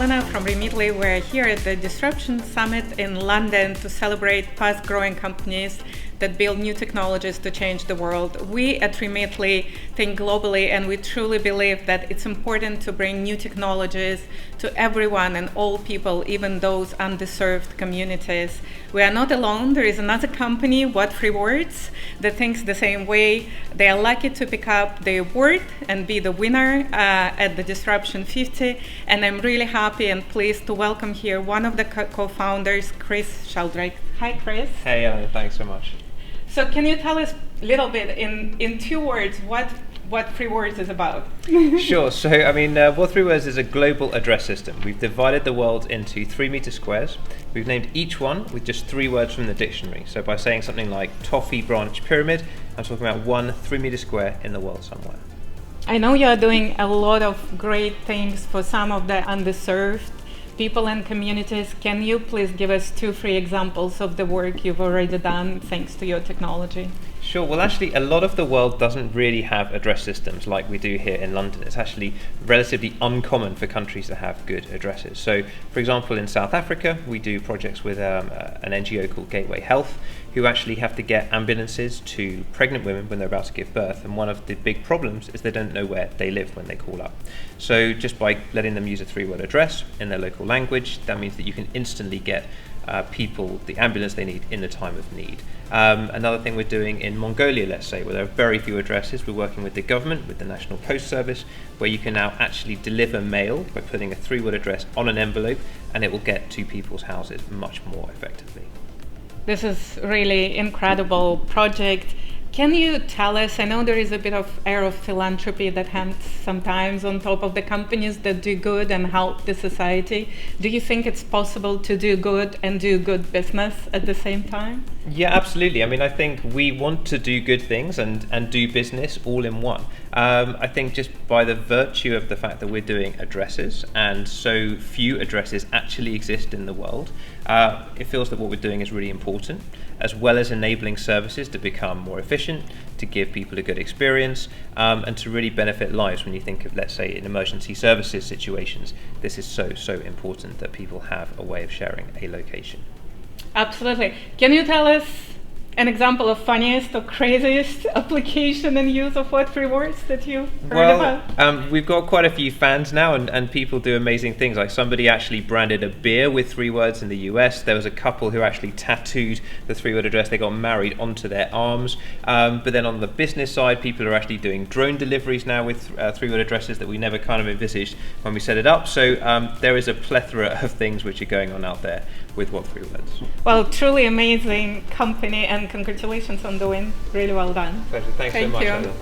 Elena from Remitly. We're here at the Disruption Summit in London to celebrate fast-growing companies that build new technologies to change the world. We at Remitly think globally, and we truly believe that it's important to bring new technologies to everyone and all people, even those underserved communities. We are not alone. There is another company, what3words, that thinks the same way. They are lucky to pick up the award and be the winner at the Disruption 50. And I'm really happy and pleased to welcome here one of the co-founders, Chris Sheldrick. Hi, Chris. Hey, Elena, thanks so much. So can you tell us a little bit in 2 words what 3words is about? Sure. So, what3words is a global address system. We've divided the world into 3-meter squares. We've named each one with just 3 words from the dictionary. So by saying something like toffee branch pyramid, I'm talking about 1 3-meter square in the world somewhere. I know you're doing a lot of great things for some of the underserved people and communities. Can you please give us 2-3 examples of the work you've already done thanks to your technology? Sure. Well, actually, a lot of the world doesn't really have address systems like we do here in London. It's actually relatively uncommon for countries to have good addresses. So, for example, in South Africa, we do projects with an NGO called Gateway Health, who actually have to get ambulances to pregnant women when they're about to give birth. And one of the big problems is they don't know where they live when they call up. So just by letting them use a 3-word address in their local language, that means that you can instantly get people the ambulance they need in the time of need. Another thing we're doing in Mongolia, let's say, where there are very few addresses, we're working with the government, with the National Post Service, where you can now actually deliver mail by putting a 3-word address on an envelope, and it will get to people's houses much more effectively. This is really incredible project. Can you tell us, I know there is a bit of air of philanthropy that hangs sometimes on top of the companies that do good and help the society. Do you think it's possible to do good and do good business at the same time? Yeah, absolutely. I think we want to do good things and do business all in one. I think just by the virtue of the fact that we're doing addresses and so few addresses actually exist in the world, it feels that what we're doing is really important, as well as enabling services to become more efficient, to give people a good experience, and to really benefit lives. When you think of, let's say, in emergency services situations, this is so important that people have a way of sharing a location. Absolutely. Can you tell us an example of funniest or craziest application and use of what3words that you've heard about? We've got quite a few fans now, and people do amazing things. Like somebody actually branded a beer with 3 words in the US. There was a couple who actually tattooed the 3-word address. They got married onto their arms. But then on the business side, people are actually doing drone deliveries now with 3-word addresses that we never kind of envisaged when we set it up. So there is a plethora of things which are going on out there with what3words. Well, truly amazing company, and congratulations on doing really well done. Pleasure. Thanks so much. Thank you.